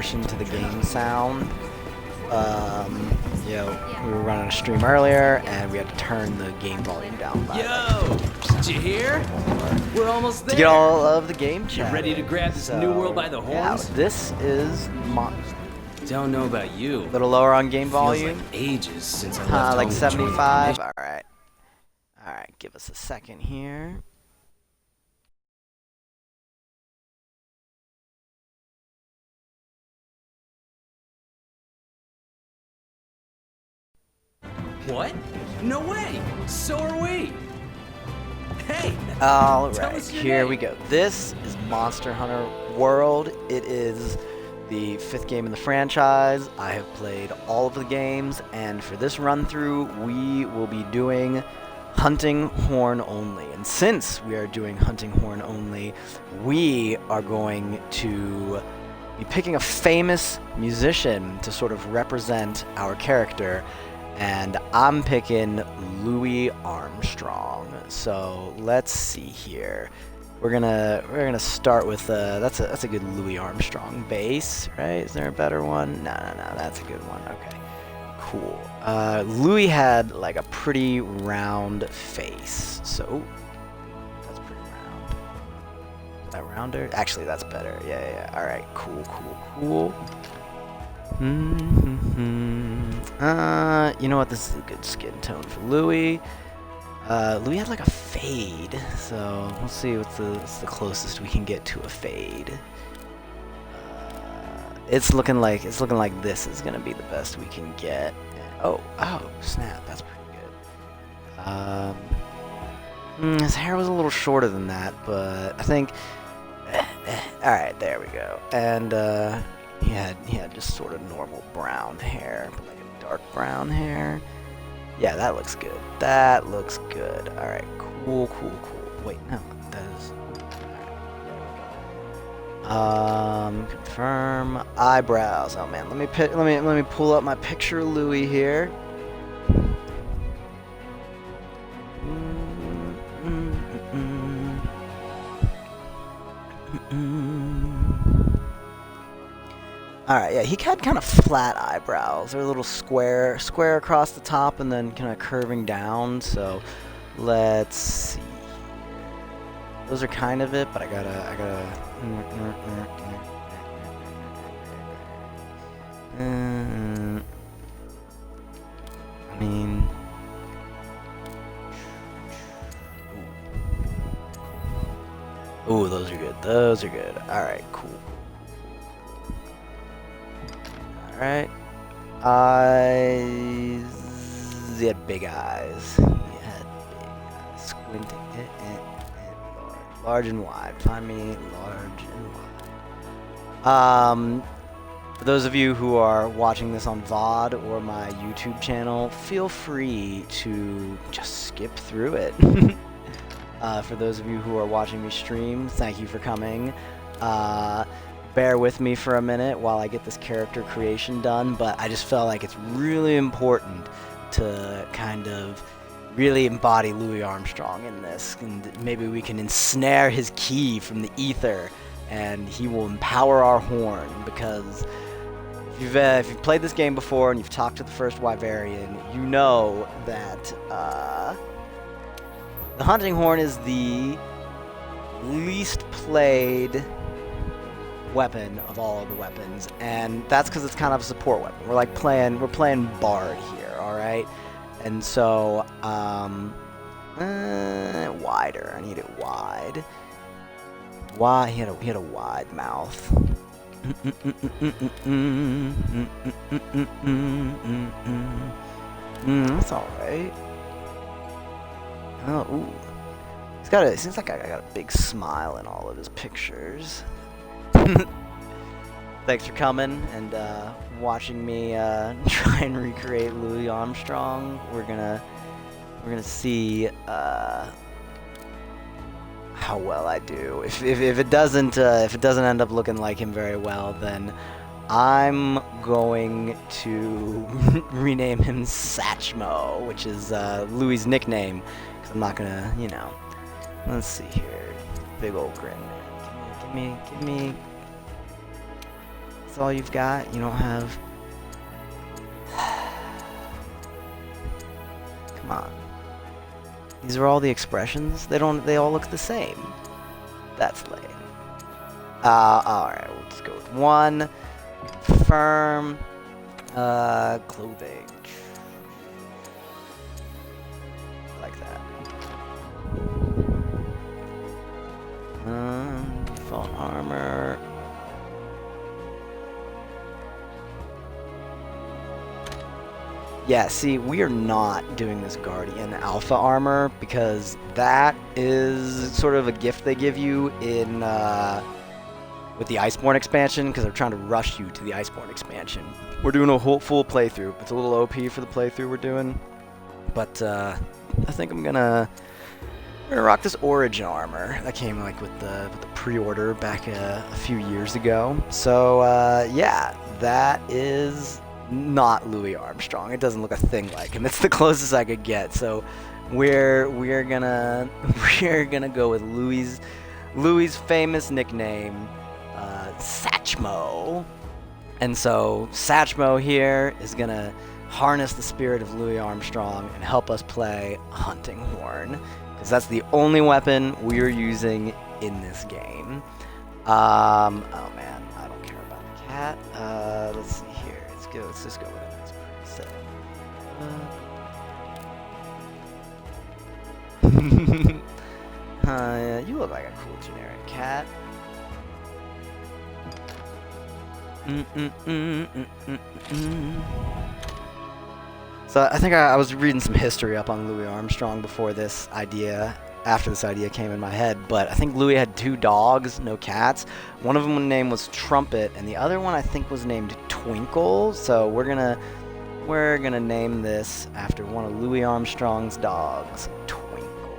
distortion to the game sound. You know, we were running a stream earlier, and we had to turn the game volume down by Yo, did you hear? We're almost there. to get all of the game chat. You ready to grab this new world by the horns? Yeah, this is Don't know about you. a little lower on game Feels volume. like ages since I left Like home to join the 75. mission. All right. Give us a second here. What? No way. So are we. Hey. All Tell right, us your here name. we go. This is Monster Hunter World. It is the 5th game in the franchise. I have played all of the games, and for this run through, we will be doing Hunting Horn only. And since we are doing Hunting Horn only, we are going to be picking a famous musician to sort of represent our character. And I'm picking Louis Armstrong. So let's see here. We're gonna start with that's a good Louis Armstrong bass, right? Is there a better one? No, that's a good one. Okay, cool. Louis had like a pretty round face, so that's pretty round. Is that rounder? Actually, that's better. Yeah. All right, cool. You know what? This is a good skin tone for Louis. Louis had like a fade, so we'll see what's the closest we can get to a fade. It's looking like this is gonna be the best we can get. Oh snap! That's pretty good. His hair was a little shorter than that, but I think. All right, there we go. And he had just sort of normal brown hair, but like a dark brown hair. Yeah, that looks good. That looks good. All right, cool. Wait, no, that is. Confirm eyebrows. Oh man, let me pull up my picture of Louis here. Alright, yeah, he had kind of flat eyebrows. They're a little square across the top and then kind of curving down. So let's see. Those are kind of it, but I gotta. I mean. Ooh, those are good. Those are good. Alright, cool. Alright. Eyes. He had big eyes. He had big eyes. Squinting. Large and wide. Find me large and wide. For those of you who are watching this on VOD or my YouTube channel, feel free to just skip through it. For those of you who are watching me stream, thank you for coming. Bear with me for a minute while I get this character creation done, but I just felt like it's really important to kind of really embody Louis Armstrong in this, and maybe we can ensnare his key from the ether and he will empower our horn, because if you've played this game before and you've talked to the first Wyverian, you know that the hunting horn is the least played weapon of all of the weapons, and that's because it's kind of a support weapon. We're playing Bard here, all right? And so wider. I need it wide. Why he had a wide mouth. That's all right. Oh, ooh. It seems like I got a big smile in all of his pictures. Thanks for coming and watching me try and recreate Louis Armstrong. We're gonna see how well I do. If it doesn't end up looking like him very well, then I'm going to rename him Satchmo, which is Louis' nickname. Because I'm not gonna, you know. Let's see here. Big old grin, man. Give me. That's all you've got? You don't have... Come on. These are all the expressions? They all look the same. That's lame. Alright, we'll just go with 1. Confirm. Clothing. Like that. Default armor. Yeah, see, we are not doing this Guardian Alpha armor because that is sort of a gift they give you in with the Iceborne expansion because they're trying to rush you to the Iceborne expansion. We're doing a whole full playthrough. It's a little OP for the playthrough we're doing, but I think I'm gonna rock this Origin armor that came like with the pre-order back a few years ago. So yeah, that is not Louis Armstrong. It doesn't look a thing like him. It's the closest I could get. So we're gonna go with Louis' famous nickname, Satchmo. And so Satchmo here is gonna harness the spirit of Louis Armstrong and help us play Hunting Horn, because that's the only weapon we're using in this game. Oh man, I don't care about the cat. Let's see here. Let's just go with it. It's pretty set. Yeah, you look like a cool generic cat. So I think I was reading some history up on Louis Armstrong after this idea came in my head, but I think Louis had 2 dogs, no cats. One of them named was Trumpet, and the other one I think was named Twinkle. So we're gonna name this after one of Louis Armstrong's dogs, Twinkle.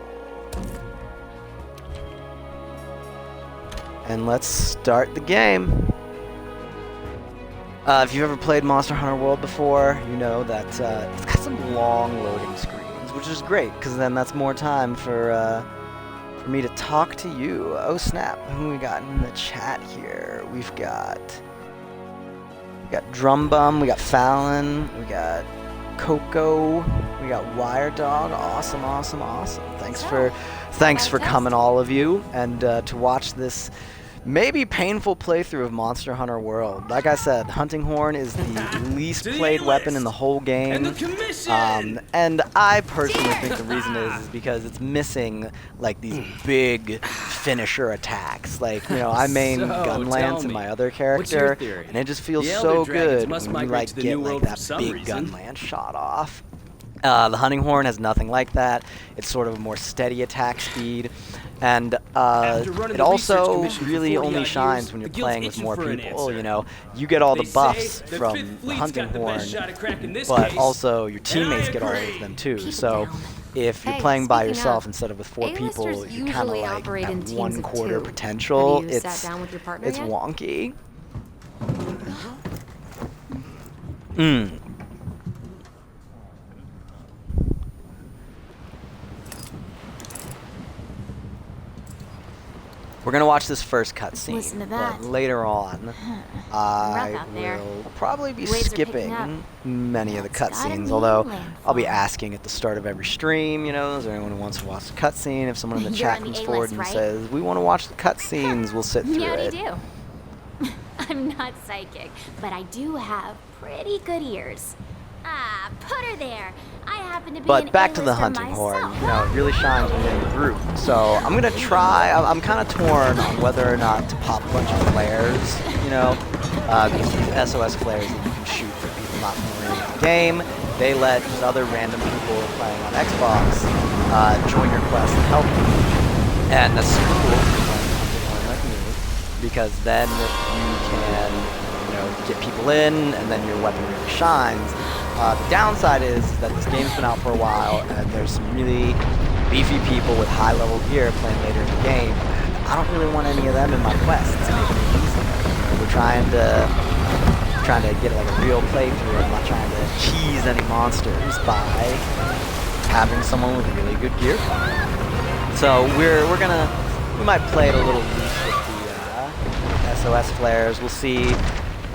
And let's start the game. If you've ever played Monster Hunter World before, you know that it's got some long loading screens, which is great, because then that's more time for me to talk to you. Oh snap, who we got in the chat here? We've got Drum Bum, we got Fallon, we got Coco, we got Wire Dog. Awesome. Thanks for coming, all of you, and to watch this maybe painful playthrough of Monster Hunter World. Like I said, Hunting Horn is the least played weapon in the whole game. And I personally think the reason is because it's missing like these big finisher attacks. Like, you know, I main Gunlance in my other character, and it just feels so good when you like get like that big Gunlance shot off. The Hunting Horn has nothing like that. It's sort of a more steady attack speed, and it also really only shines when you're playing with more people. You know, you get all the buffs from the Hunting Horn, but also your teammates get all of them too. So if you're playing by yourself instead of with 4 people, you kind of like at 1/4 potential. It's wonky. We're gonna watch this first cutscene, but later on, I will probably be skipping many of the cutscenes. Although I'll be asking at the start of every stream, you know, is there anyone who wants to watch the cutscene? If someone in the chat comes forward and says we want to watch the cutscenes, we'll sit through it. do. I'm not psychic, but I do have pretty good ears. Ah, put her there. I happen to be But back to the Hunting Horn, you know, it really shines when you're in the group. So I'm gonna try. I'm kind of torn on whether or not to pop a bunch of flares, you know, because these SOS flares that you can shoot for people not familiar with the game, they let just other random people playing on Xbox join your quest and help you. And that's super cool for playing Hunting Horn like me, because then you can, you know, get people in, and then your weapon really shines. The downside is that this game's been out for a while, and there's some really beefy people with high-level gear playing later in the game. I don't really want any of them in my quests, making it easier. You know, we're trying to get like a real playthrough. I'm not trying to cheese any monsters by having someone with really good gear. So we might play it a little loose with the SOS flares. We'll see.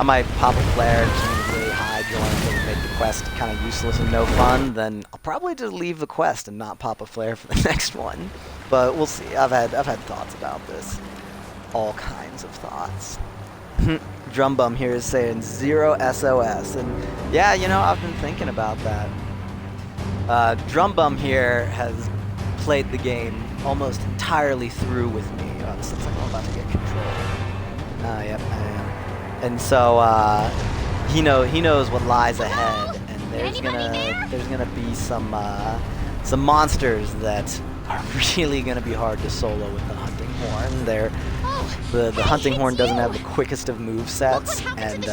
I might pop a flare and some really high joints that would make the quest kind of useless and no fun. Then I'll probably just leave the quest and not pop a flare for the next one. But we'll see. I've had thoughts about this. All kinds of thoughts. Drum Bum here is saying 0 SOS, and yeah, you know, I've been thinking about that. Drum Bum here has played the game almost entirely through with me. Oh, this looks like I'm about to get control. Yep, I am. And so he knows what lies ahead, and there's gonna be some monsters that are really gonna be hard to solo with the hunting horn. The hunting horn doesn't have the quickest of move sets, and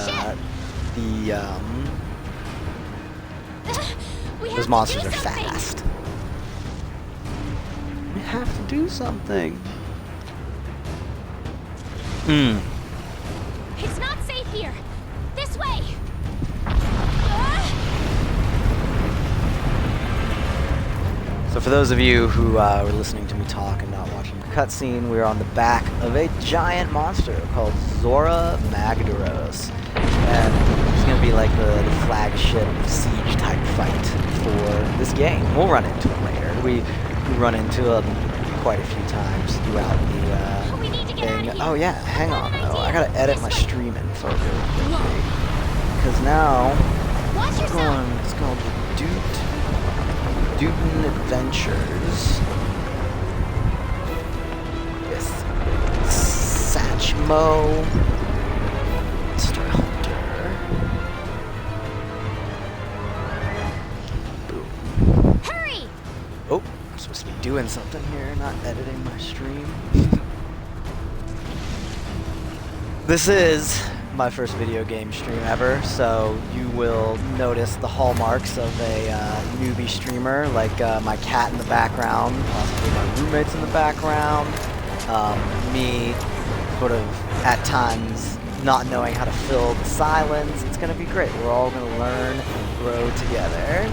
those monsters are fast. We have to do something. It's not safe here. This way. So for those of you who were listening to me talk and not watching the cutscene, we're on the back of a giant monster called Zora Magdaros. And it's going to be like the flagship siege type fight for this game. We'll run into it later. We run into him quite a few times throughout the thing. Oh yeah, hang on though. I gotta edit my stream info real quickly. Because now it's called Dootin Adventures with Satchmo, Monster Hunter. Boom. Hurry! Oh, I'm supposed to be doing something here, not editing my stream. This is my first video game stream ever, so you will notice the hallmarks of a newbie streamer, like my cat in the background, possibly my roommates in the background, me sort of at times not knowing how to fill the silence. It's going to be great. We're all going to learn and grow together.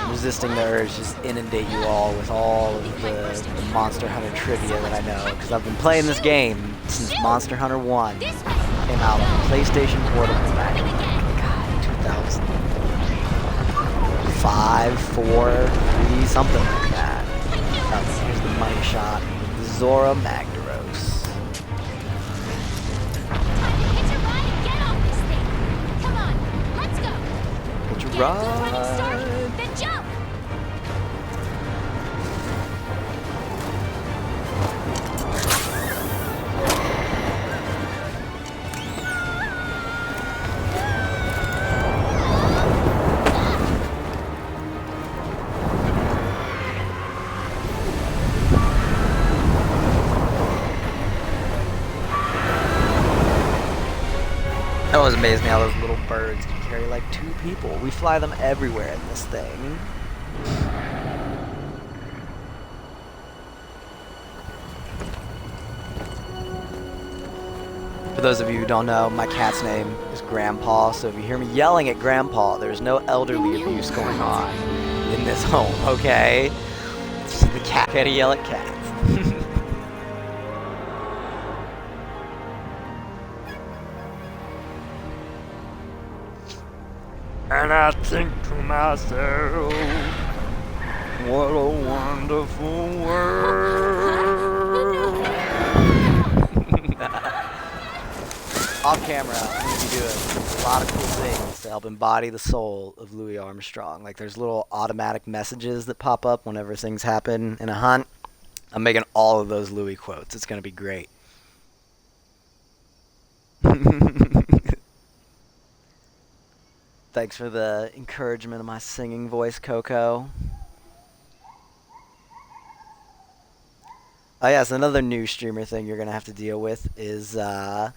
Resisting the urge to just inundate you all with all of the Monster Hunter trivia that I know, because I've been playing this game since Monster Hunter 1 came out on PlayStation Portable back in, God, 2005, 4, 3, something like that. Here's the money shot. Zora Magdaros. Hitch a ride. Then jump! That always amazed me how those little birds can carry like 2 people. We fly them everywhere in this thing. For those of you who don't know, my cat's name is Grandpa, so if you hear me yelling at Grandpa, there's no elderly abuse going on in this home, okay? It's just the cat. Can't yell at cats. And I think to myself, what a wonderful world. Off camera, I'm going to be doing a lot of cool things to help embody the soul of Louis Armstrong. Like there's little automatic messages that pop up whenever things happen in a hunt. I'm making all of those Louis quotes. It's going to be great. Thanks for the encouragement of my singing voice, Coco. Oh yes, another new streamer thing you're gonna have to deal with is my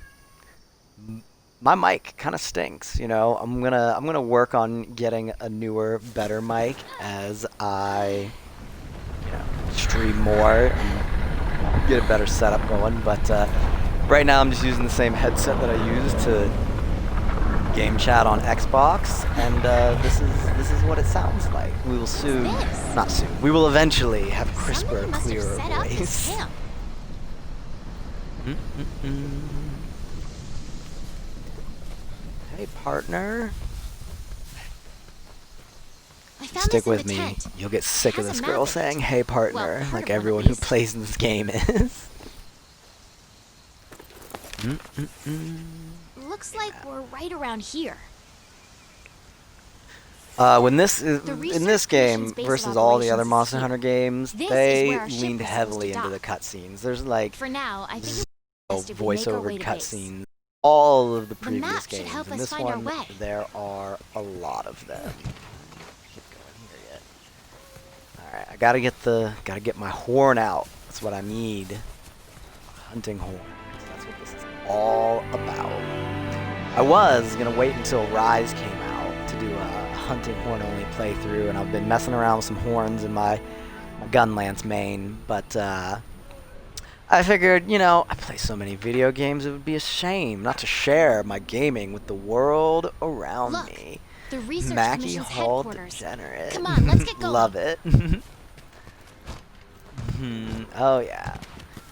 mic kind of stinks. You know, I'm gonna work on getting a newer, better mic as I stream more and get a better setup going. But right now I'm just using the same headset that I use to game chat on Xbox, and this is what it sounds like. We will soon, this? not soon. We will eventually have crisper, Somebody must have clearer set up this voice. camp. Hey, partner. I found Stick this in with the me. tent. You'll get sick of Has a this map girl in it. saying, "Hey, partner," Well, part like of one at everyone who least. plays in this game is. Looks like we're right around here. When this is, The in research this game mission's base of versus all the other operations is Monster here. Hunter games, This is they where our ship leaned was supposed heavily to into the dock. cutscenes. There's like For now, I think zero it's best if we make our way voiceover to base. cutscenes. All of the The previous map should games. help In us this find our one, way. there are a lot of them. Can't go in here yet. All right, I gotta get my horn out. That's what I need. Hunting horn. That's what this is all about. I was gonna wait until Rise came out to do a hunting horn only playthrough, and I've been messing around with some horns in my Gunlance main, but I figured, you know, I play so many video games, it would be a shame not to share my gaming with the world around Look, me. the research Mackie commission's Hall headquarters. Degenerate. Come on, let's get going. Love it. Oh yeah.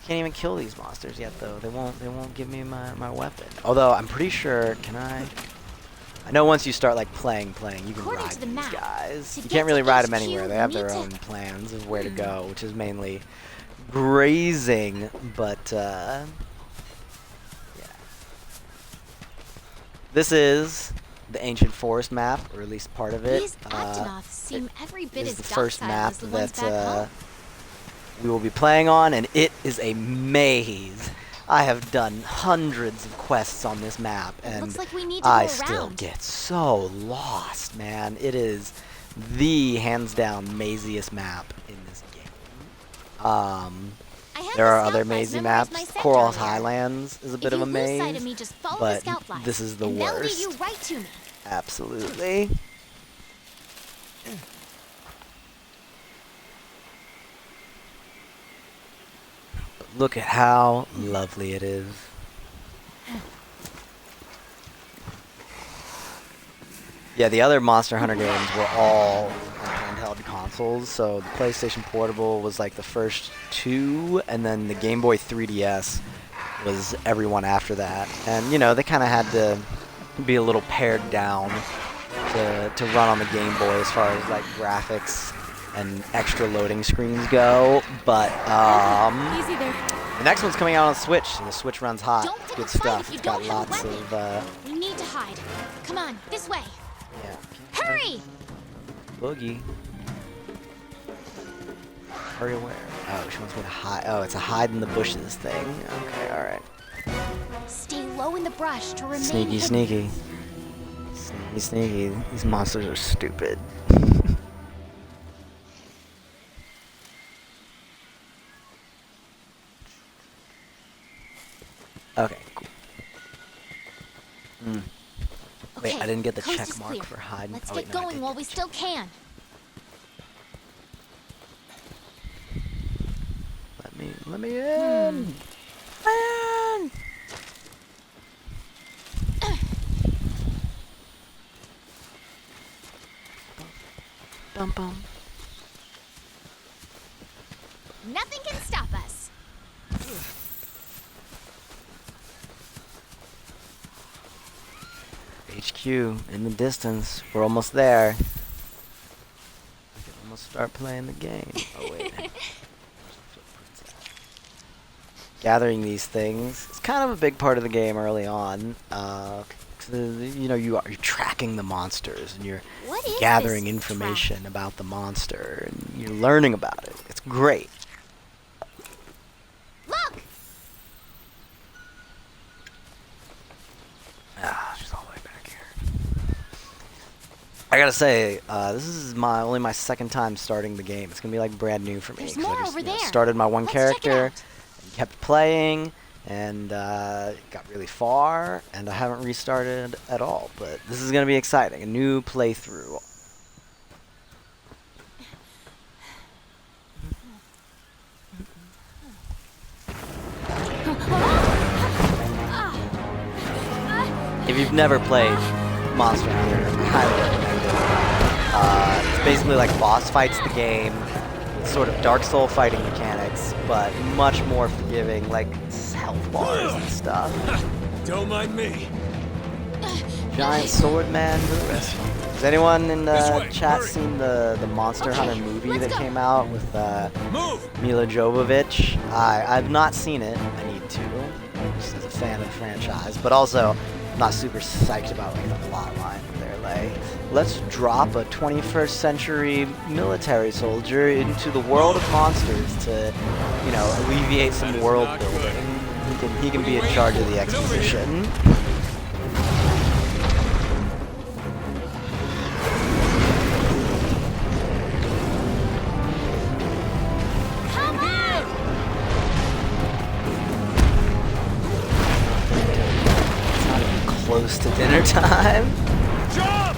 Can't even kill these monsters yet though. They won't give me my weapon. Although I'm pretty sure, can I know once you start like playing, you can According ride to the these map, guys. to You get can't really to ride them HQ, anywhere. They we have need their to- own plans of where to go, which is mainly grazing, but yeah. This is the ancient forest map, or at least part of it. These Octonoths seem every bit It as is the first docile map as the ones that back home. we will be playing on, and it is a maze. I have done hundreds of quests on this map, It and looks like we need to I go still around. get so lost, man. It is the hands down maziest map in this game. I have There the are scout other flies mazy memorized maps. myself Coral's earlier. Highlands is a bit of a If you lose sight maze, of me, just follow the but scout flies, this is the and they'll lead worst. you right to me. Absolutely. But look at how lovely it is. Yeah, the other Monster Hunter games were all on handheld consoles, so the PlayStation Portable was like the first two, and then the Game Boy 3DS was everyone after that. And, you know, they kind of had to be a little pared down to run on the Game Boy as far as like graphics and extra loading screens go, but Easy there. the next one's coming out on Switch, and the Switch runs hot. Don't It's pick good a fight stuff. if you It's got don't have a lots weapon. of We need to hide. Come on, this way. yeah. Hurry! Boogie. Hurry where? Oh, she wants me to hide. Oh, it's a hide in the bushes thing. Okay, all right. Stay low in the brush to remain Sneaky, hidden. sneaky. Sneaky, sneaky. These monsters are stupid. Okay, cool. Wait, Okay, I didn't get the coast check is mark clear. for hiding. Let's oh, get wait, no, I going did while get we the still check. can. Let me in. Man. Bum bum. Nothing can stop us. HQ in the distance. We're almost there. We can almost start playing the game. Oh wait. Gathering these things. It's kind of a big part of the game early on. 'Cause, you know, you're tracking the monsters and you're What is gathering this information about the monster and you're learning about it. It's great. Look! Ah, she's all the way back here. I gotta say, this is only my second time starting the game. It's gonna be like brand new for me. There's 'cause I more just, over you know, there. started my one Let's check it character, out. and kept playing, and got really far, and I haven't restarted at all. But this is gonna be exciting. A new playthrough. If you've never played Monster Hunter. I highly recommend it. It's basically like boss fights the game, with sort of Dark Soul fighting mechanics, but much more forgiving, like health bars and stuff. Don't mind me. Giant sword man to the rescue. Has anyone in This the way, chat hurry. seen the Monster Okay, Hunter movie let's that go. came out with Move. Mila Jovovich? I've not seen it. I need to, just as a fan of the franchise. But also, I'm not super psyched about like the plot line. They're like, let's drop a 21st century military soldier into the world of monsters to, you know, alleviate some That is world not building. good. He can be in charge of the exposition. Come on! It's not even close to dinner time. Jump.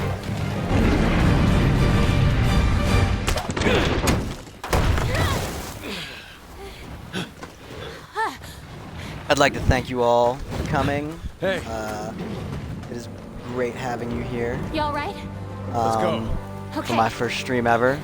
I'd like to thank you all for coming. Hey. It is great having you here. You all right? Let's go. For Okay. my first stream ever.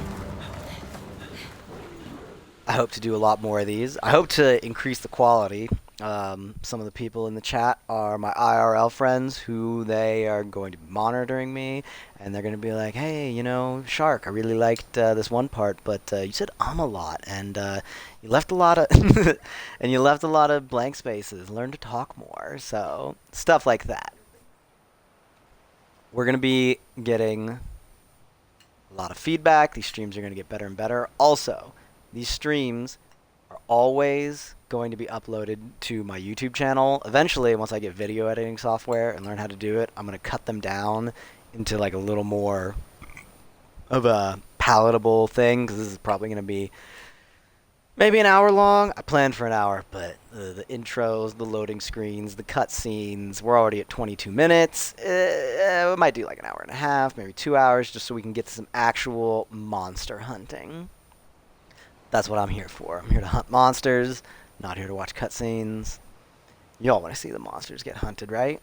I hope to do a lot more of these. I hope to increase the quality. Some of the people in the chat are my IRL friends who they are going to be monitoring me, and they're going to be like, hey, you know, Shark, I really liked this one part, but you said a lot, and you left a lot of and you left a lot of blank spaces. Learn to talk more. So stuff like that. We're going to be getting a lot of feedback. These streams are going to get better and better. Also, these streams are always going to be uploaded to my YouTube channel. Eventually, once I get video editing software and learn how to do it, I'm going to cut them down into like a little more of a palatable thing, because this is probably going to be maybe an hour long. I planned for an hour, but the intros, the loading screens, the cutscenes, we're already at 22 minutes. We might do like an hour and a half, maybe 2 hours, just so we can get to some actual monster hunting. That's what I'm here for. I'm here to hunt monsters, not here to watch cutscenes. Y'all want to see the monsters get hunted, right?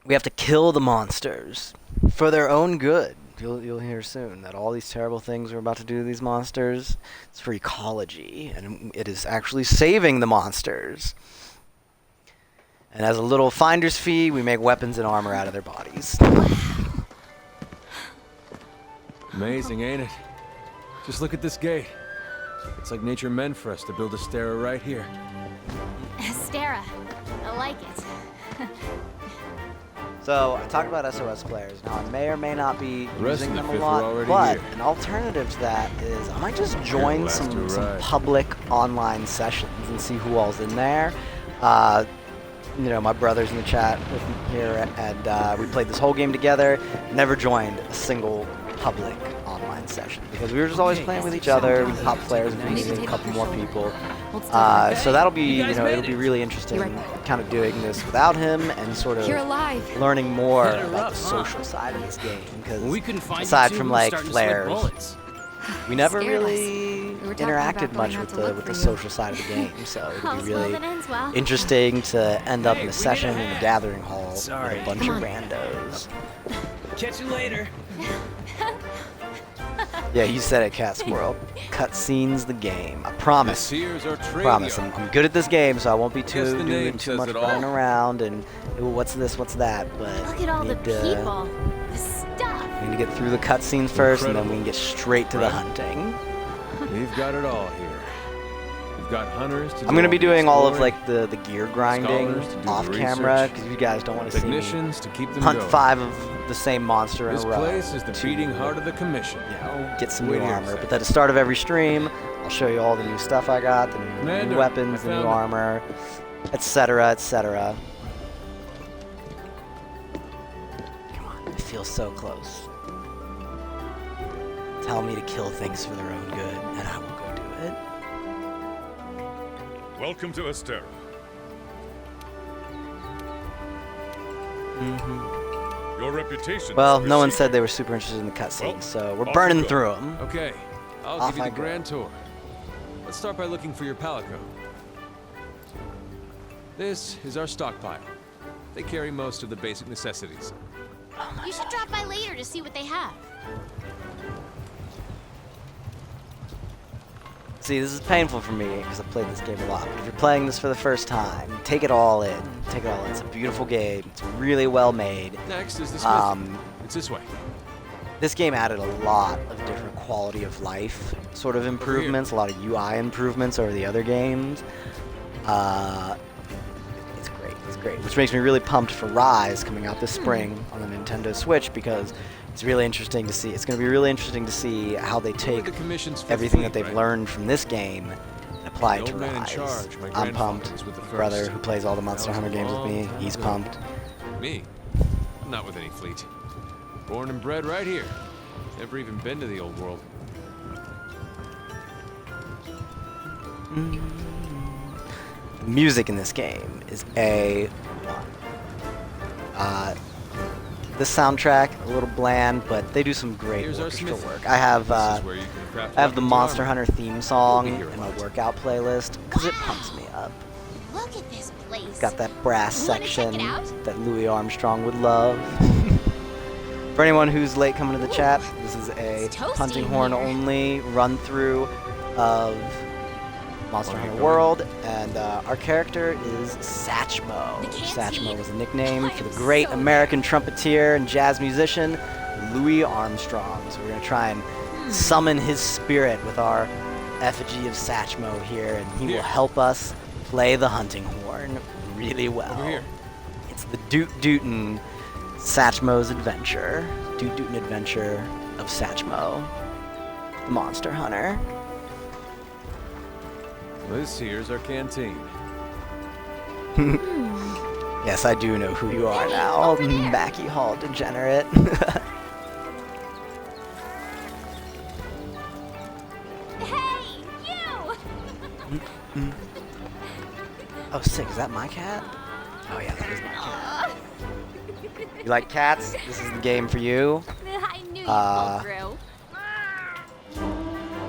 We have to kill the monsters for their own good. You'll hear soon that all these terrible things we're about to do to these monsters, it's for ecology, and it is actually saving the monsters. And as a little finder's fee, we make weapons and armor out of their bodies. Amazing, ain't it? Just look at this gate. It's like nature meant for us to build a stair right here. Stara. I like it. So, I talked about SOS players. Now, I may or may not be The rest using of the them a fifth are lot, already but here. an alternative to that is I might just join last to some arrive. public online sessions and see who all's in there. You know, my brother's in the chat with me here, and we played this whole game together. Never joined a single public online session because we were just always playing with each other. We pop players if we needed a couple more people. So that'll be, you know, it'll be really interesting kind of doing this without him and sort of You're alive. learning more Kinda about rough, the huh? social side of this game. Because When we couldn't find aside you two, from we like started to sweat flares, bullets. we never Scared us. really We were talking about interacted going much out with to the look with for the you. social side of the game. So it'll All's be well really that ends well. interesting to end up Hey, in we a need session a in a hand. gathering hall Sorry. with a bunch Come of on. randos. Catch you later. Yeah, you said it, Cat Squirrel. Cutscenes the game. I promise. Sears or trade Promise. yard. I'm good at this game, so I won't be Guess too the doing name too says much it all. running around and ooh, what's this, what's that. But Look at all we the need, people. The stuff. we need to get through the cutscenes first, and then we can Incredible. get straight to the Right. hunting. We've got it all here. We've got hunters to do I'm gonna be all the doing all of exploring, like the gear grinding scholars to do the off camera research, because you guys don't want to see me technicians to keep them hunt going. 5 of the same monster in This a row. place is the to, beating heart of the commission. you know, get some Wait new here a armor. second. But at the start of every stream, I'll show you all the new stuff I got, the new Commander, weapons, I the new found it. armor, etc., etc. Come on, I feel so close. Tell me to kill things for their own good, and I will go do it. Welcome to Astera. Your reputation. Well, is no one received. said they were super interested in the cutscenes, Well, so we're off burning you go. through them. Okay, I'll Off give you I the go. grand tour. Let's start by looking for your palico. This is our stockpile. They carry most of the basic necessities. You should drop by later to see what they have. See, this is painful for me because I've played this game a lot. But if you're playing this for the first time, take it all in. Take it all in. It's a beautiful game. It's really well made. Next is the smith. It's this way. This game added a lot of different quality of life sort of improvements, a lot of UI improvements over the other games. It's great. It's great. Which makes me really pumped for Rise coming out this spring on the Nintendo Switch because it's really interesting to see. It's going to be really interesting to see how they take everything that they've learned from this game and apply it to Rise. I'm pumped. My brother, who plays all the Monster Hunter games with me, he's pumped. Me? I'm not with any fleet. Born and bred right here. Never even been to the old world. The music in this game is A1. The soundtrack, a little bland, but they do some great orchestral work. I have the Monster Hunter theme song in my workout playlist because it pumps me up. Look at this place. It's got that brass Wanna check section it out? that Louis Armstrong would love. For anyone who's late coming to the chat, this is a It's toasty Hunting in Horn here. only run through of Monster Hunter World, and our character is Satchmo. The canteen. Satchmo was a nickname I for the am great so American trumpeter and jazz musician Louis Armstrong. So we're gonna try and summon his spirit with our effigy of Satchmo here, and he will help us play the hunting horn really well. Over here. It's the Dootin Satchmo's Adventure. Dootin Adventure of Satchmo, the Monster Hunter. This here's our canteen. Yes, I do know who you are now, over there. Mackie Hall degenerate. Hey, you! Oh, sick. Is that my cat? Oh, yeah, that is my cat. You like cats? This is the game for you. I knew you'd Uh, pull through.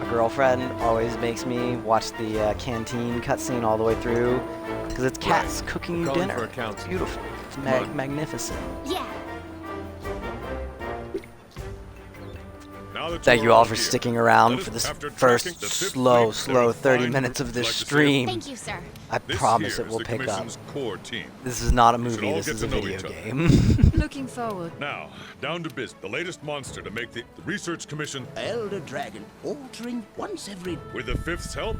My girlfriend always makes me watch the canteen cutscene all the way through because it's cats cooking you Calling dinner. for a It's council. beautiful. It's Come on. magnificent. Yeah. Now that Thank you're you all for here, sticking around let for us- this after first tracking the fifth slow fleet, there are 30 fine minutes of groups this like yourself. stream. Thank you, sir. I This promise here it is will the pick up. Commission's core team. This is not a should movie, all this get is to a know video each other. game. Looking forward. Now, down to business. The latest monster to make the Research Commission. Elder Dragon altering once every... With the Fifth's help,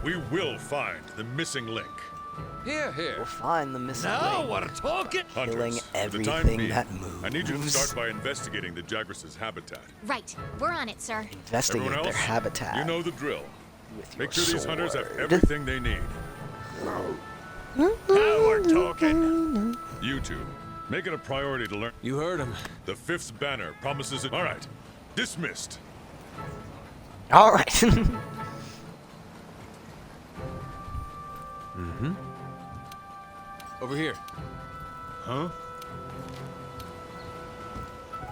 we will find the missing link. Here, We'll here. find the missing link. we're talking! Hunters, Killing for the everything time being, that I need you to moves. start by investigating the Jagras' habitat. Right. We're on it, sir. Investigate Everyone their else, habitat. you know the drill. with Make your sure these hunters have sword. everything they need. Now we're talking! You two, make it a priority to learn. You heard him. The Fifth's banner promises it. All right, dismissed. All right. Over here. Huh?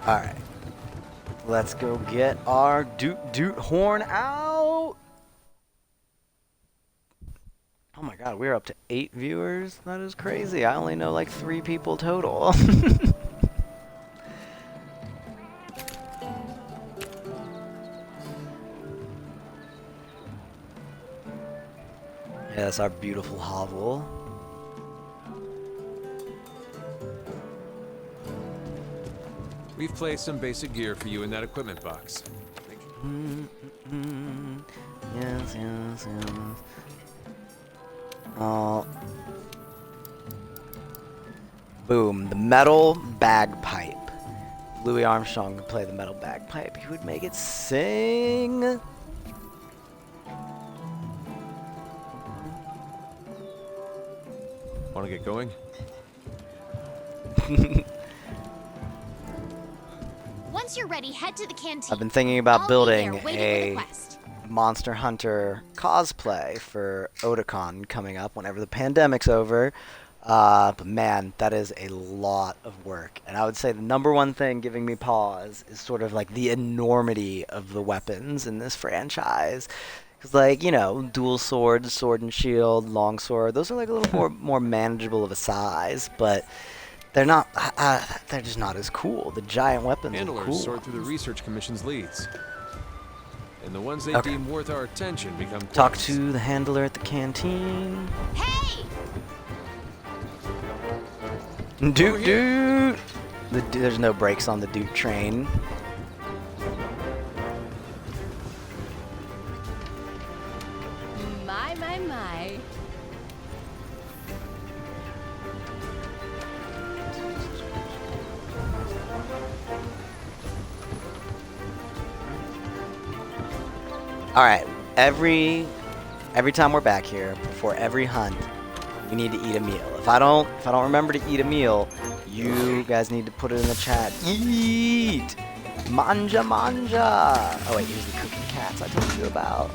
All right. Let's go get our Doot horn out. Oh my god, we're up to 8 viewers. That is crazy. I only know like 3 people total. Yeah, that's our beautiful hovel. We've placed some basic gear for you in that equipment box. Yes, yes, yes. Oh. Boom. The metal bagpipe. Louis Armstrong could play the metal bagpipe. He would make it sing. Want to get going? Once you're ready, head to the canteen. I've been thinking about I'll be building there, waiting a with the quest. Monster Hunter cosplay for Otakon coming up whenever the pandemic's over. But man, that is a lot of work. And I would say the number one thing giving me pause is sort of like the enormity of the weapons in this franchise. Because, like, you know, dual swords, sword and shield, long sword, those are like a little more manageable of a size. But They're not. They're just not as cool. The giant weapons are Handlers cool. sort through the research commission's leads. And the ones they Okay. deem worth our attention become Talk quests. to the handler at the canteen. Hey! Doot doot. There's no brakes on the Doot train. My. All right. Every time we're back here, before every hunt, we need to eat a meal. If I don't remember to eat a meal, you guys need to put it in the chat. Eat! Manja manja! Oh wait, here's the cooking cats I told you about.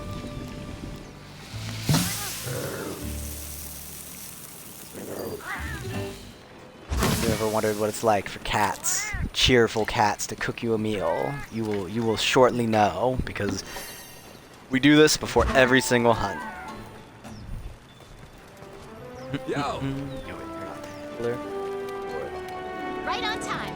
If you ever wondered what it's like for cats, cheerful cats, to cook you a meal, you will shortly know, because we do this before every single hunt. Yo! Yo, wait, you're not the handler. Right on time.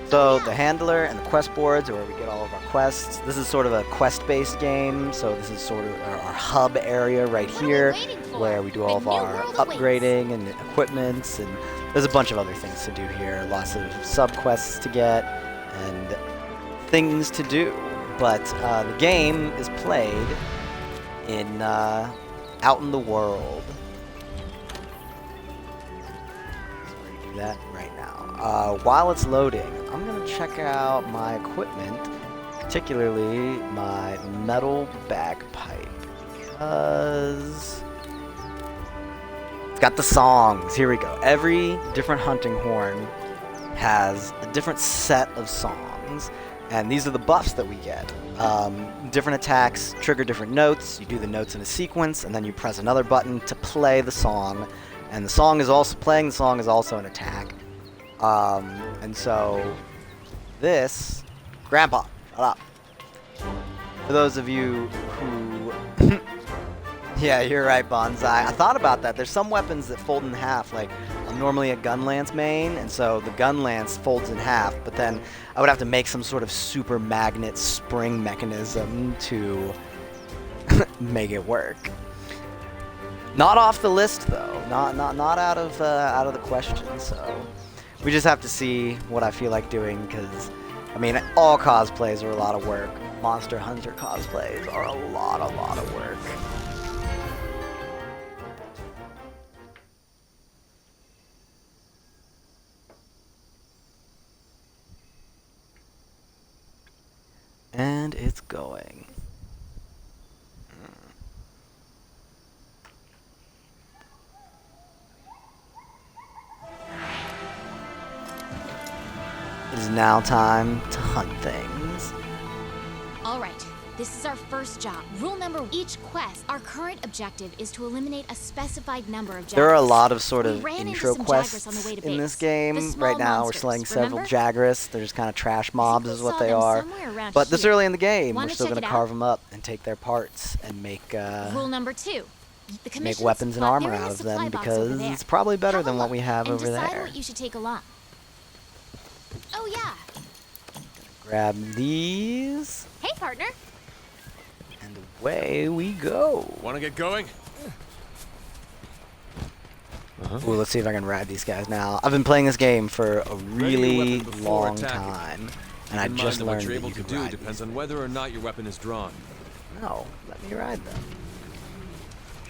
So the handler and the quest boards are where we get all of our quests. This is sort of a quest-based game, so this is sort of our hub area right What are we here, waiting for? where we do all A of new our world awaits. upgrading and equipments, and there's a bunch of other things to do here. Lots of sub-quests to get and things to do. But the game is played in out in the world. So we're gonna do that right now. While it's loading, I'm gonna check out my equipment, particularly my metal bagpipe, because it's got the songs. Here we go. Every different hunting horn has a different set of songs, and these are the buffs that we get. Different attacks trigger different notes. You do the notes in a sequence, and then you press another button to play the song, and the song is also playing. The song is also an attack. And so this, Grandpa, shut up. For those of you who, yeah, you're right, Bonsai. I thought about that. There's some weapons that fold in half. Like, I'm normally a gun lance main, and so the gun lance folds in half. But then I would have to make some sort of super magnet spring mechanism to make it work. Not off the list though. Not out of the question. So we just have to see what I feel like doing, because I mean, all cosplays are a lot of work. Monster Hunter cosplays are a lot of work. And it's going. It is now time to hunt things. All right. This is our first job. Rule number: each quest, our current objective is to eliminate a specified number of jaggers. There are a lot of sort We of ran into intro some quests jaggers on the way to in base. this game. The small Right now we're monsters, slaying several remember? jaggers. They're just kind of trash mobs we is what saw they them are. somewhere around But this here. early in the game, Wanna we're still check going to it carve out? them up and take their parts and make Rule number 2. The make commission's weapons and supply- armor they're in out the of supply them, box over because there. it's probably better Have a than what look we have and over decide there. what you should take along. Oh yeah. Grab these, Hey partner. and away we go. Want to get going? Ooh, let's see if I can ride these guys now. I've been playing this game for a really weapon before long attacking. time, Keep and I in mind just that learned what you're that able you to can do ride depends these. on whether or not your weapon is drawn. No, let me ride them.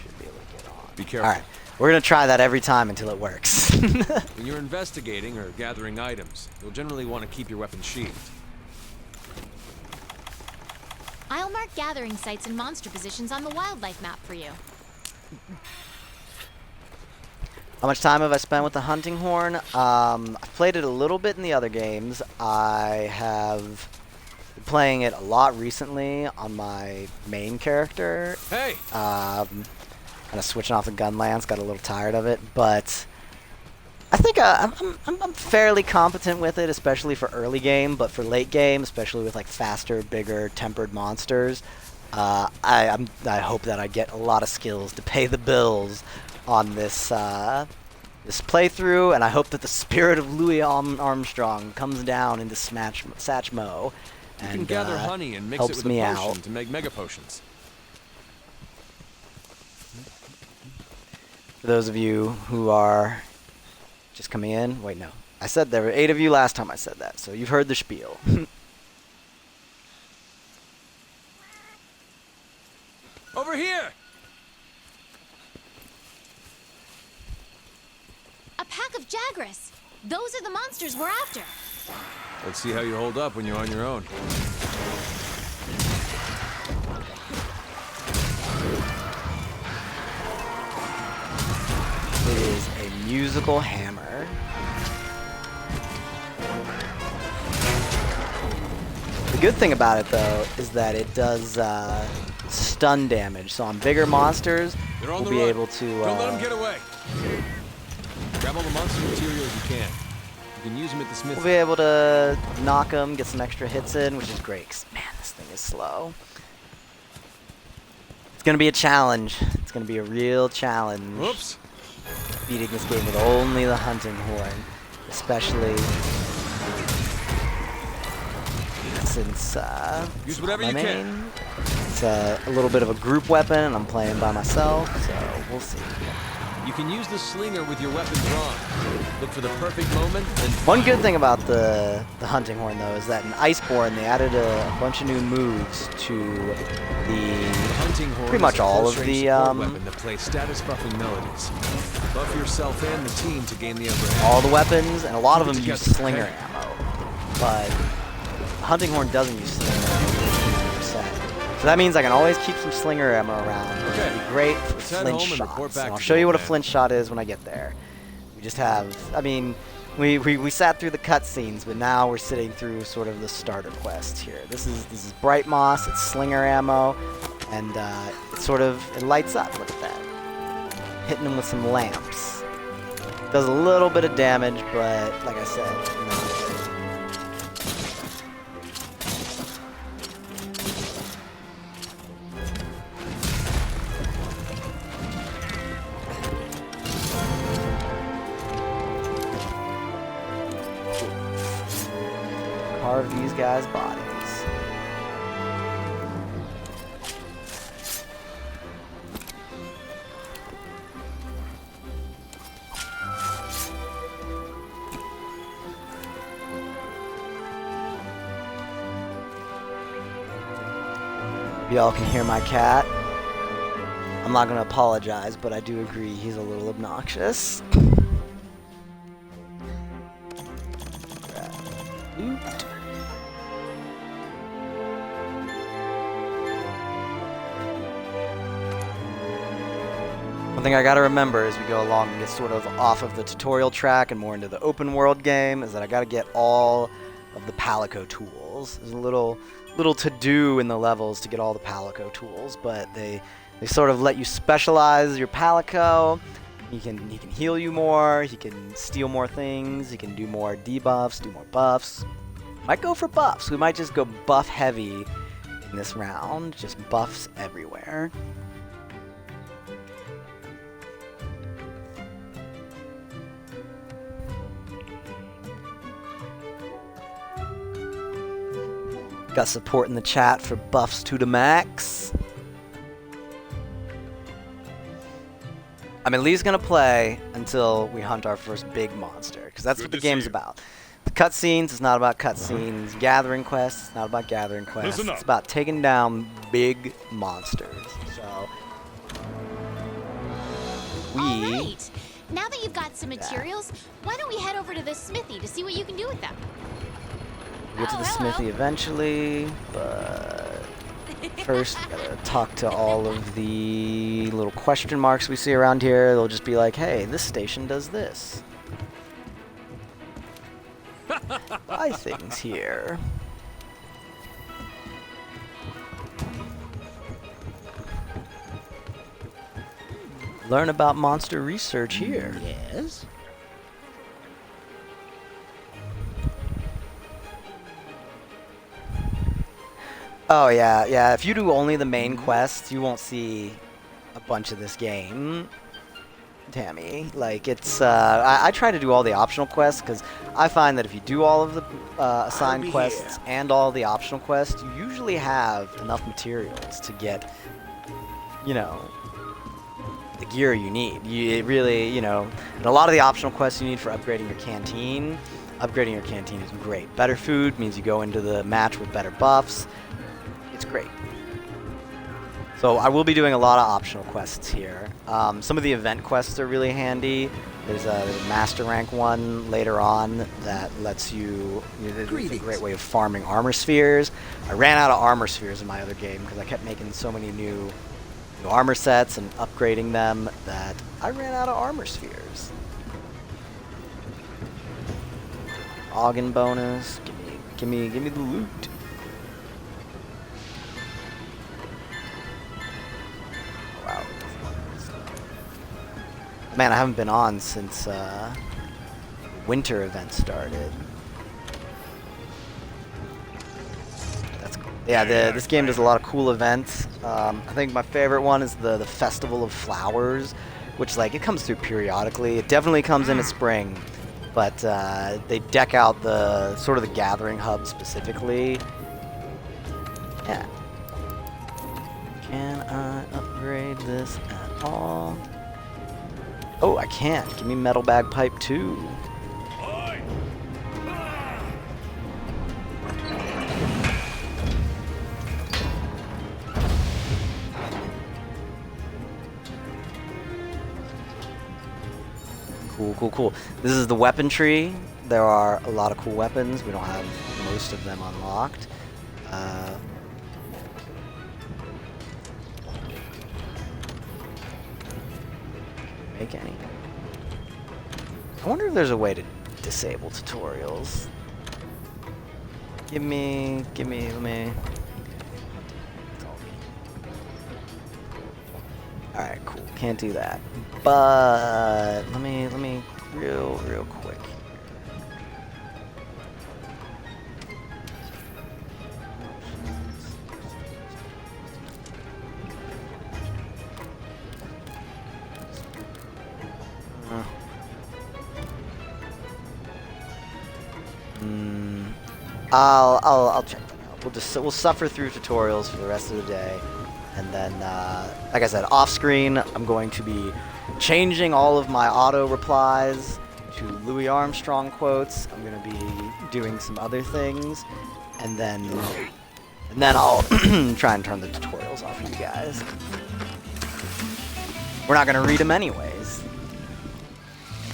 Should be able to get on. Be careful. All right, we're gonna try that every time until it works. When you're investigating or gathering items, you'll generally want to keep your weapon sheathed. I'll mark gathering sites and monster positions on the wildlife map for you. How much time have I spent with the hunting horn? I've played it a little bit in the other games. I have been playing it a lot recently on my main character. Hey! Kind of switching off the gun lance, got a little tired of it, but I think I'm fairly competent with it, especially for early game. But for late game, especially with like faster, bigger, tempered monsters, I hope that I get a lot of skills to pay the bills on this this playthrough, and I hope that the spirit of Louis Armstrong comes down into Satchmo You and can gather honey and mix it helps with a me potion out. to make mega potions. For those of you who are just coming in, wait, no. I said there were 8 of you last time I said that, so you've heard the spiel. Over here! A pack of Jagras. Those are the monsters we're after. Let's see how you hold up when you're on your own. It is a musical hammer. The good thing about it, though, is that it does stun damage. So on bigger monsters, They're on we'll the be run. able to. Don't let them get away. Grab all the monster materials you can. You can use them at the We'll smithy. be able to knock them, get some extra hits in, which is great. 'Cause, man, this thing is slow. It's gonna be a challenge. It's gonna be a real challenge. Whoops. Beating this game with only the hunting horn, especially since Use it's whatever my you can. main. It's a little bit of a group weapon, and I'm playing by myself, so we'll see. You can use the slinger with your weapon drawn. Look for the perfect moment and One good thing about the hunting horn, though, is that in Iceborne they added a bunch of new moves to the hunting horn pretty much is a all of close-range the support weapon that plays status-buffing melodies. Buff yourself and the team to gain the upper hand. all the weapons, and a lot of Keep them it use together, slinger okay? ammo, but the hunting horn doesn't use slinger ammo. 50%. So that means I can always keep some slinger ammo around. Okay. It'd be great for Let's head flint home and report shots. back And I'll to show the you what a man. flint shot is when I get there. We just have, I mean, we sat through the cutscenes, but now we're sitting through sort of the starter quest here. This is Bright Moss. It's slinger ammo, and it lights up. Look at that. Hitting them with some lamps. Does a little bit of damage, but like I said, you know. Carve these guys' bodies. Y'all can hear my cat. I'm not gonna apologize, but I do agree he's a little obnoxious. Doot. One thing I gotta remember as we go along and get sort of off of the tutorial track and more into the open world game is that I gotta get all of the Palico tools. There's a little to do in the levels to get all the Palico tools, but they sort of let you specialize your Palico. He can heal you more, he can steal more things, he can do more debuffs, do more buffs. Might go for buffs. We might just go buff heavy in this round. Just buffs everywhere. Got support in the chat for buffs to the max. I'm at least gonna play until we hunt our first big monster, because that's Good what the to see game's you. about. The cutscenes is not about cutscenes. Gathering quests is not about gathering quests. Listen up. It's about taking down big monsters. So All we right. Now that you've got some materials, why don't we head over to the smithy to see what you can do with them? get to the hello. smithy eventually, but first we gotta talk to all of the little question marks we see around here. They'll just be like, hey, this station does this. Buy things here. Learn about monster research here. Yes? Oh yeah. If you do only the main quests, you won't see a bunch of this game. Tammy. Like, it's, I try to do all the optional quests, because I find that if you do all of the assigned quests and all the optional quests, you usually have enough materials to get, you know, the gear you need. You really, you know, and a lot of the optional quests you need for upgrading your canteen. Upgrading your canteen is great. Better food means you go into the match with better buffs. It's great. So I will be doing a lot of optional quests here. Some of the event quests are really handy. There's a master rank one later on that lets you, it's a great way of farming armor spheres. I ran out of armor spheres in my other game because I kept making so many new armor sets and upgrading them that I ran out of armor spheres. Ogden bonus, give me the loot. Wow. Man, I haven't been on since winter event started. That's cool. Yeah, this game does a lot of cool events. I think my favorite one is the Festival of Flowers, which, like, it comes through periodically. It definitely comes in the spring, but they deck out the sort of the gathering hub specifically. Yeah. Can I upgrade this at all? Oh, I can't. Give me metal bagpipe too. Cool. This is the weapon tree. There are a lot of cool weapons. We don't have most of them unlocked. Make any. I wonder if there's a way to disable tutorials. Give me, let me. Alright, cool. Can't do that. But let me real quick. I'll check them out. We'll suffer through tutorials for the rest of the day, and then, like I said, off screen, I'm going to be changing all of my auto replies to Louis Armstrong quotes. I'm gonna be doing some other things, and then I'll try and turn the tutorials off for you guys. We're not gonna read them anyways.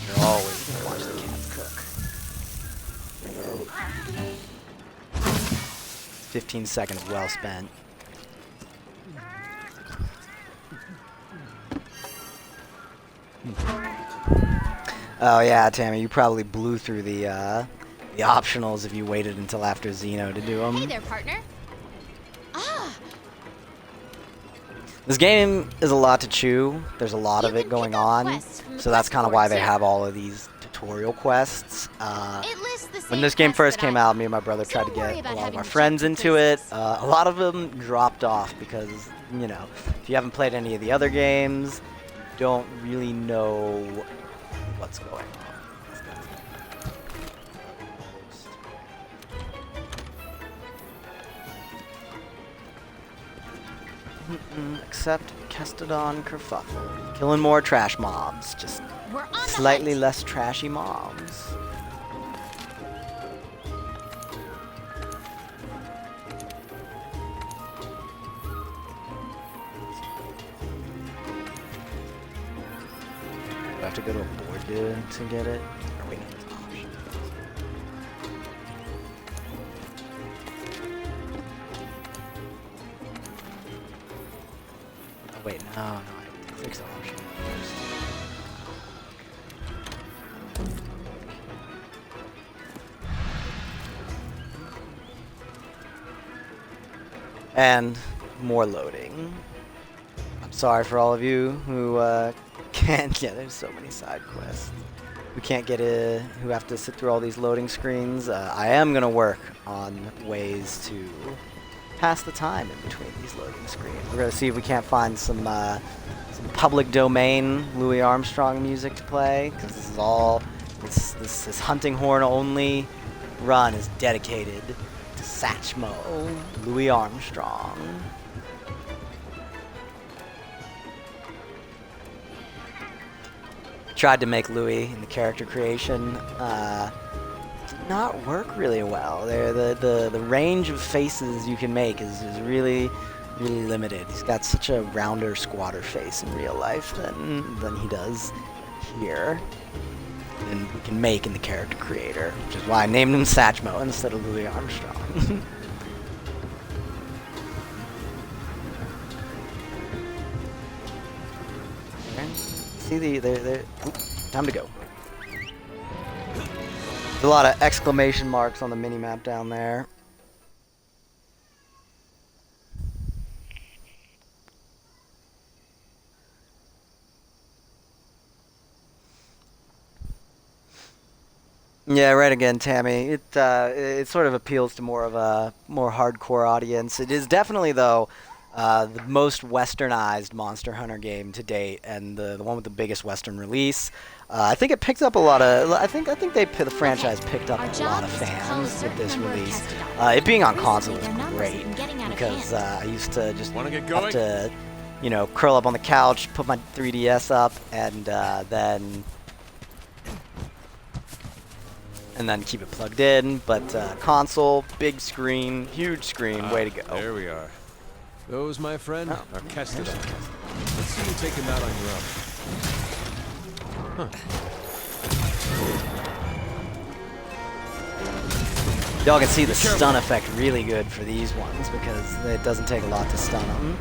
You're always gonna watch the cats cook. 15 seconds well spent. Oh yeah, Tammy, you probably blew through the optionals if you waited until after Xeno to do them. Hey there, partner. This game is a lot to chew. There's a lot of it going on, so that's kind of why they have all of these tutorial quests. When this game first came out, me and my brother tried to get a lot of our friends into it. A lot of them dropped off because, you know, if you haven't played any of the other games, you don't really know what's going on. Except Kestodon Kerfuffle. Killing more trash mobs, just slightly less trashy mobs. Do I have to go to a board to get it? Or wait, no, it's an option. Oh, wait, no, I have to fix the option first. And more loading. I'm sorry for all of you who can't get. There's so many side quests. Who can't get it? Who have to sit through all these loading screens. I am gonna work on ways to pass the time in between these loading screens. We're gonna see if we can't find some some public domain Louis Armstrong music to play, because this is all this hunting horn only run is dedicated to Satchmo, Louis Armstrong. Tried to make Louis in the character creation not work really well. The range of faces you can make is really limited. He's got such a rounder squatter face in real life than he does here, and we can make in the character creator, which is why I named him Satchmo instead of Louis Armstrong. See time to go. There's a lot of exclamation marks on the mini-map down there. Yeah, right again, Tammy. It sort of appeals to more of a more hardcore audience. It is definitely, though, the most westernized Monster Hunter game to date, and the one with the biggest Western release. I think it picked up a lot of. I think the franchise picked up a lot of fans with this release. It being on console was great because I used to just have to, curl up on the couch, put my 3DS up, and then keep it plugged in. But console, big screen, huge screen, way to go. There we are. Those, my friend, are Kestodons. Let's see you take him out on your own. Huh. Y'all can see the stun effect really good for these ones because it doesn't take a lot to stun them.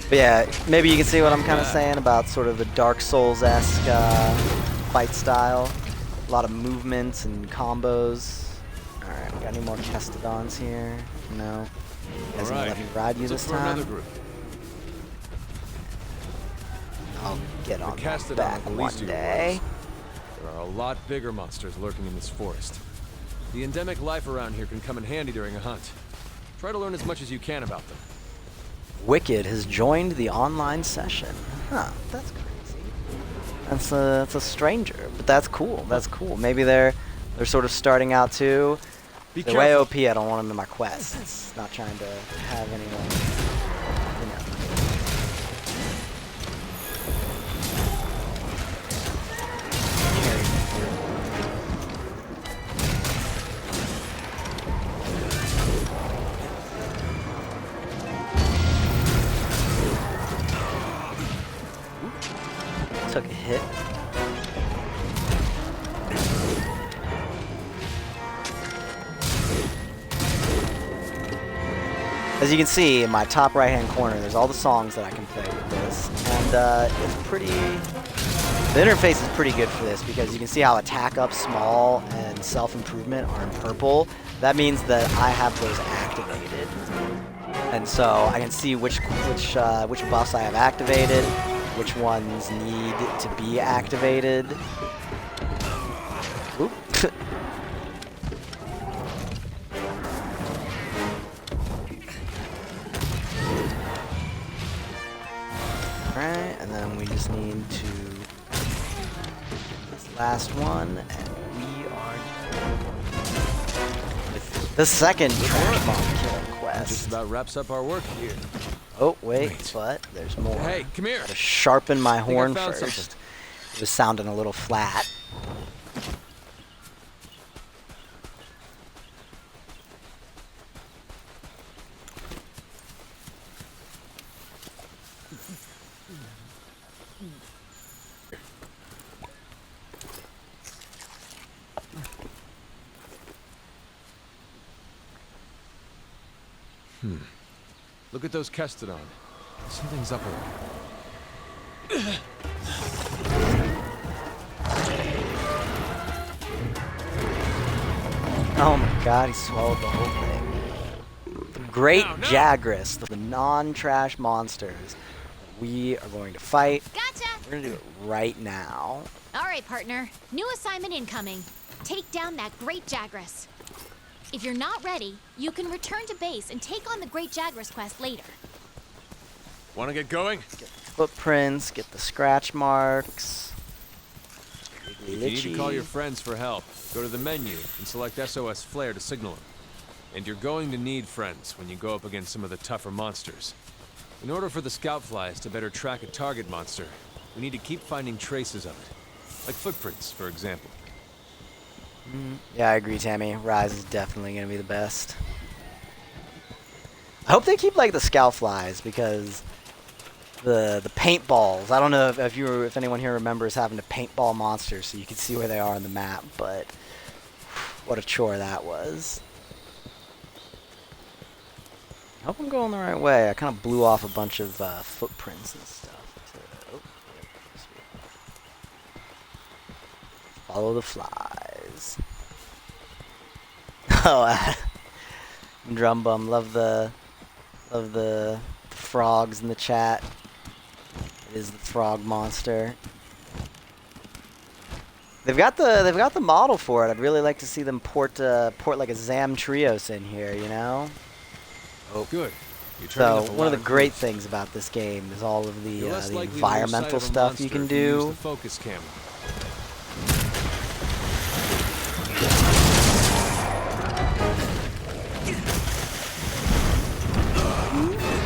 But yeah, maybe you can see what I'm kind of saying about sort of the Dark Souls-esque fight style. A lot of movements and combos. Alright, we got any more Kestodons here? No. You guys gonna let me ride you this time? I'll get on that back one day. There are a lot bigger monsters lurking in this forest. The endemic life around here can come in handy during a hunt. Try to learn as much as you can about them. Wicked has joined the online session. Huh, that's crazy. That's a stranger, but that's cool. That's cool. Maybe they're sort of starting out too. They're way OP. I don't want them in my quests. Not trying to have anyone, took a hit. As you can see in my top right hand corner, there's all the songs that I can play with this, and it's pretty. The interface is pretty good for this because you can see how attack up, small, and self-improvement are in purple. That means that I have those activated, and so I can see which buffs I have activated, which ones need to be activated. Oop. Alright, and then we just need to this last one, and we are with the second trash bomb killing quest. Just about wraps up our work here. Oh, wait, but there's more. Hey, come here. Gotta sharpen my horn found first. something. It was sounding a little flat. Look at those Kestodon. Something's up around. Oh my god, he swallowed the whole thing. The Great Jagras, the non-trash monsters we are going to fight. Gotcha! We're gonna do it right now. All right, partner. New assignment incoming. Take down that Great Jagras. If you're not ready, you can return to base and take on the Great Jagras quest later. Want to get going? Get the footprints, get the scratch marks. If you need to call your friends for help, go to the menu and select SOS Flare to signal them. And you're going to need friends when you go up against some of the tougher monsters. In order for the scout flies to better track a target monster, we need to keep finding traces of it. Like footprints, for example. Yeah, I agree, Tammy. Rise is definitely going to be the best. I hope they keep, like, the scout flies, because the paintballs, I don't know if anyone here remembers having to paintball monsters so you can see where they are on the map, but what a chore that was. I hope I'm going the right way. I kind of blew off a bunch of footprints and stuff. So, follow the flies. Oh, Drum Bum, love the frogs in the chat. It is the frog monster. They've got the model for it. I'd really like to see them port like a Zam Trios in here, you know? Oh, good. You're turning up So a one of lot the great things about this game is all of the You're less likely to lose environmental sight of a stuff you monster can if use do. the focus camera.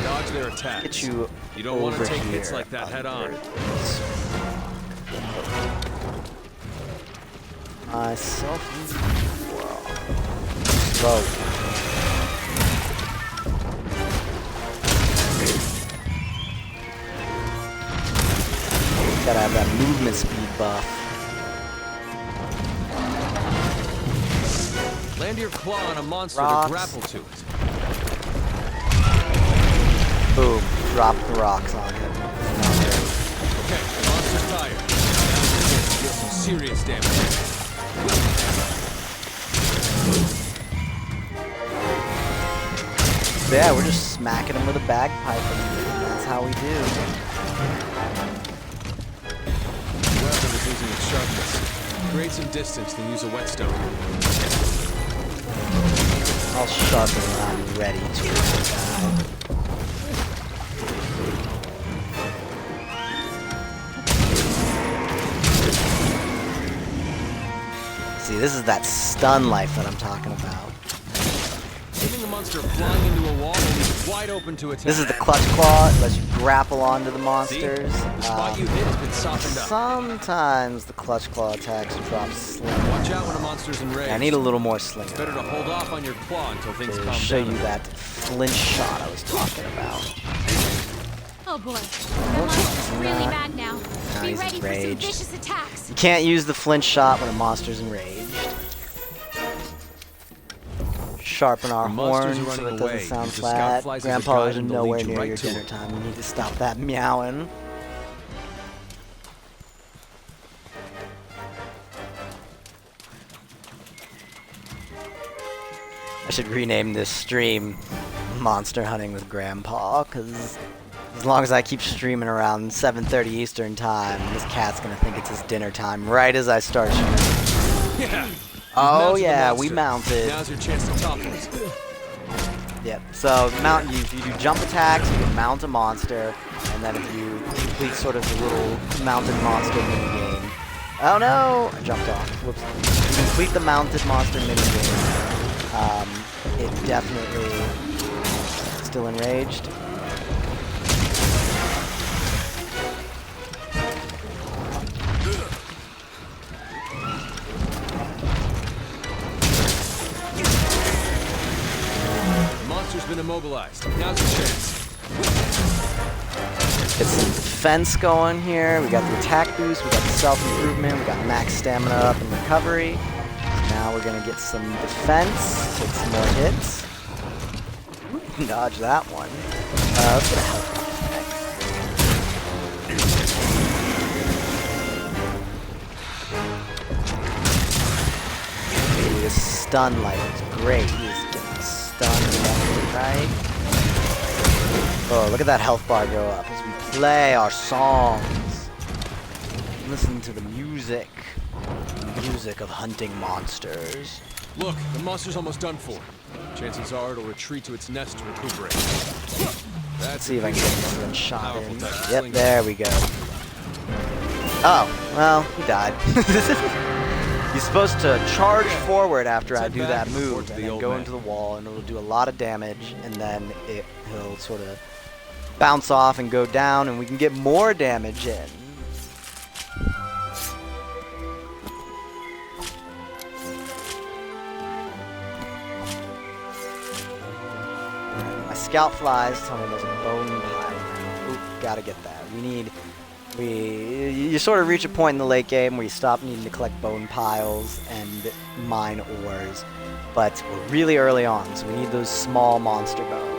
Dodge their attacks. Get you don't want over to take here hits like that head on. Myself. Whoa. Gotta have that movement speed buff. Land your claw on a monster Rocks. to grapple to it. Boom. Drop the rocks on him. Okay, the monster's tired. Now deal some serious damage. So yeah, we're just smacking him with a bagpipe, and that's how we do. The weapon is losing its sharpness. Create some distance, then use a whetstone. I'll sharpen when I'm ready to. See, this is that stun life that I'm talking about. Hitting a monster flying into a wall will leave it wide open to attack. This is the clutch claw. It lets you grapple onto the See? monsters. The spot you hit has been softened up. Sometimes the clutch claw attacks drop sling. Watch out when a monster's enraged. I need a little more sling It's better to hold off on your claw until things to calm show down. you that flinch shot I was talking about. Oh boy, that monster's really bad now. Be he's ready for some enraged. vicious attacks. You can't use the flinch shot when a monster's enraged. Sharpen our The monsters horns are so running it doesn't away. sound Use the scout flat. flies as a Grandpa guide is and they'll lead nowhere you near right your to dinner him. time. You need to stop that meowing. I should rename this stream Monster Hunting with Grandpa, because as long as I keep streaming around 7:30 Eastern time, this cat's gonna think it's his dinner time right as I start streaming. Yeah. Oh Mounted the yeah, we monster. mounted. Now's your chance to topple it. Yep. So mount if you do jump attacks, you can mount a monster, and then if you complete sort of the little mounted monster mini game. Oh no! I jumped off. Whoops. If you complete the mounted monster mini game, it definitely still enraged. The monster's been immobilized. Now's your chance. Get some defense going here. We got the attack boost, we got the self-improvement, we got max stamina up and recovery. So now we're gonna get some defense, take some more hits. Ooh, dodge that one. Let's get a health buff. Maybe this stun light is great. He is getting stunned left and right. Oh, look at that health bar go up as we play our songs. Listen to the music. The music of hunting monsters. Look, the monster's almost done for. Chances are it'll retreat to its nest to recuperate. Let's see if I can get this one shot in. Powerful type of Yep, sling. there we go. Oh, well, he died. You're supposed to charge forward after I Let's do head that back and report move to and the then old go man. into the wall, and it'll do a lot of damage, and then he'll sort of bounce off and go down, and we can get more damage in. My scout flies, tell me there's a bone pile. Oop, gotta get that. You sort of reach a point in the late game where you stop needing to collect bone piles and mine ores, but we're really early on, so we need those small monster bones.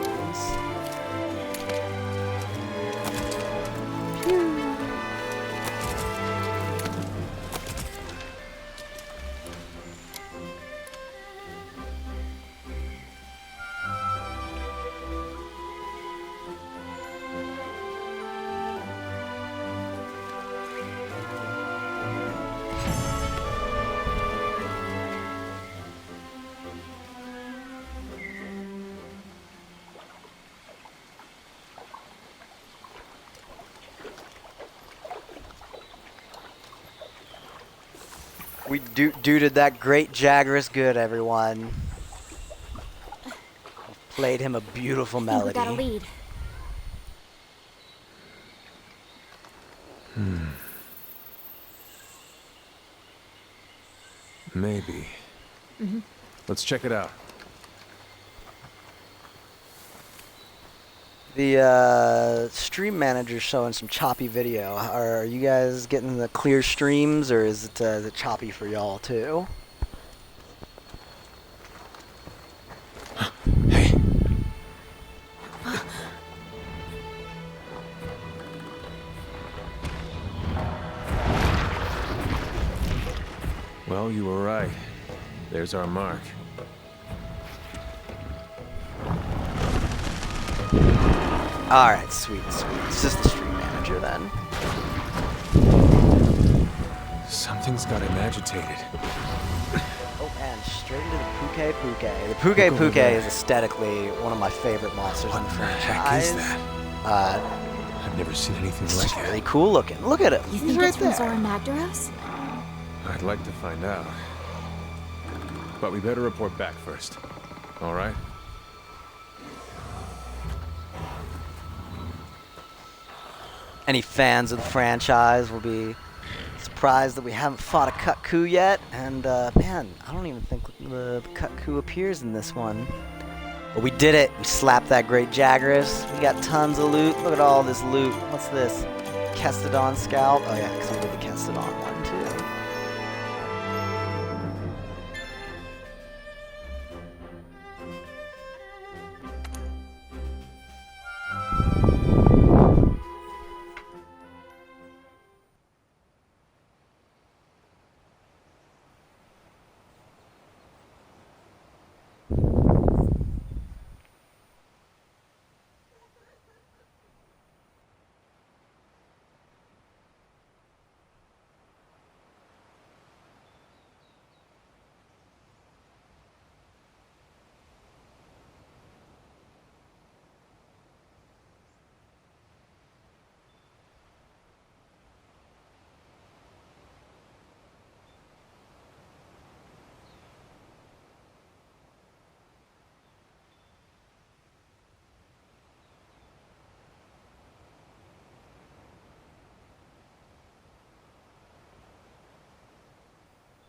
We dooted that great Jagras good, everyone. Played him a beautiful I think we melody. got a lead. Maybe. Let's check it out. The stream manager's showing some choppy video. Are you guys getting the clear streams, or is it choppy for y'all too? Hey. Well, you were right. There's our mark. Alright, sweet. It's just the stream manager then. Something's got him agitated. Oh man, straight into the Puke Puke. The Puke over Puke there. is aesthetically one of my favorite monsters in the What the franchise. heck is that? I've never seen anything It's like just it. really cool looking. Look at him. You He's think right it's from there. Zora Magdaros? I'd like to find out. But we better report back first. All right? Any fans of the franchise will be surprised that we haven't fought a Kut-Ku yet, and man, I don't even think the Kut-Ku appears in this one. But we did it. We slapped that great Jagras. We got tons of loot. Look at all this loot. What's this? Kestodon scalp. Oh yeah, because we did the Kestodon one too.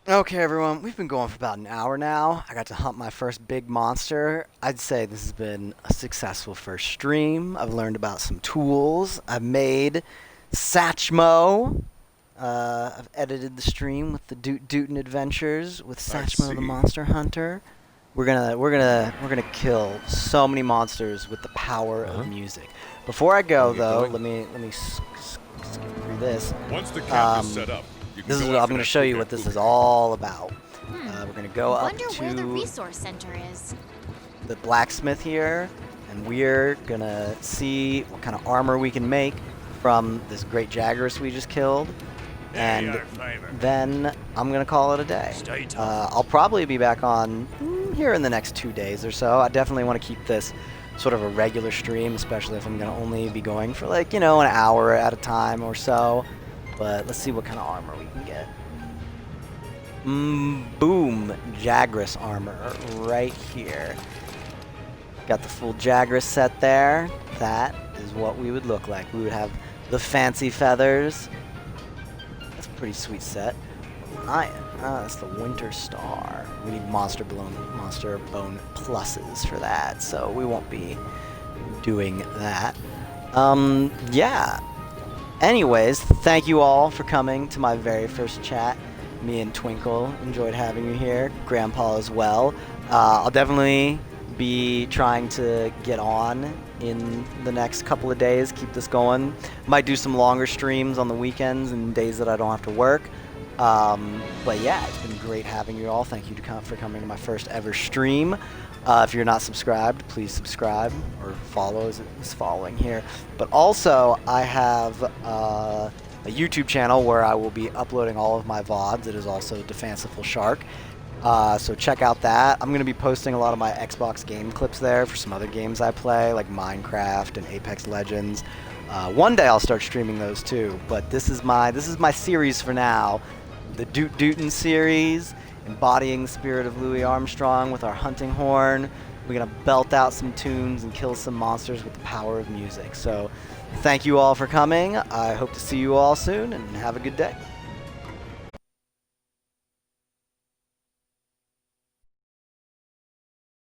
Okay, everyone, we've been going for about an hour now. I got to hunt my first big monster. I'd say this has been a successful first stream. I've learned about some tools. I've made Satchmo. I've edited the stream with the Dootin adventures with Satchmo the see. Monster Hunter. We're gonna kill so many monsters with the power of music. Before I go, Get though, going. let me skip through this. Once the camp is Um, set up, you can This is go I'm after going to that show you Puke what this Puke. is all about. We're gonna go up Wonder where the to resource center is. the blacksmith here, and we're gonna see what kind of armor we can make from this great Jagrus we just killed. And then I'm gonna call it a day. Stay tough. I'll probably be back on here in the next 2 days or so. I definitely want to keep this sort of a regular stream, especially if I'm gonna only be going for like, an hour at a time or so. But let's see what kind of armor we can get. Boom, Jagrus armor right here. Got the full Jagrus set there. That is what we would look like. We would have the fancy feathers. That's a pretty sweet set. Iron. That's the Winter Star. We need Monster Bone pluses for that, so we won't be doing that. Yeah. Anyways, thank you all for coming to my very first chat. Me and Twinkle enjoyed having you here. Grandpa as well. I'll definitely be trying to get on in the next couple of days, keep this going. Might do some longer streams on the weekends and days that I don't have to work. But yeah, it's been great having you all. Thank you for coming to my first ever stream. If you're not subscribed, please subscribe or follow as it's following here. But also, I have a YouTube channel where I will be uploading all of my VODs. It is also Defanciful Shark. So check out that. I'm going to be posting a lot of my Xbox game clips there for some other games I play, like Minecraft and Apex Legends. One day I'll start streaming those too, but this is my series for now. The Dootin series, embodying the spirit of Louis Armstrong with our hunting horn. We're going to belt out some tunes and kill some monsters with the power of music. So thank you all for coming. I hope to see you all soon, and have a good day.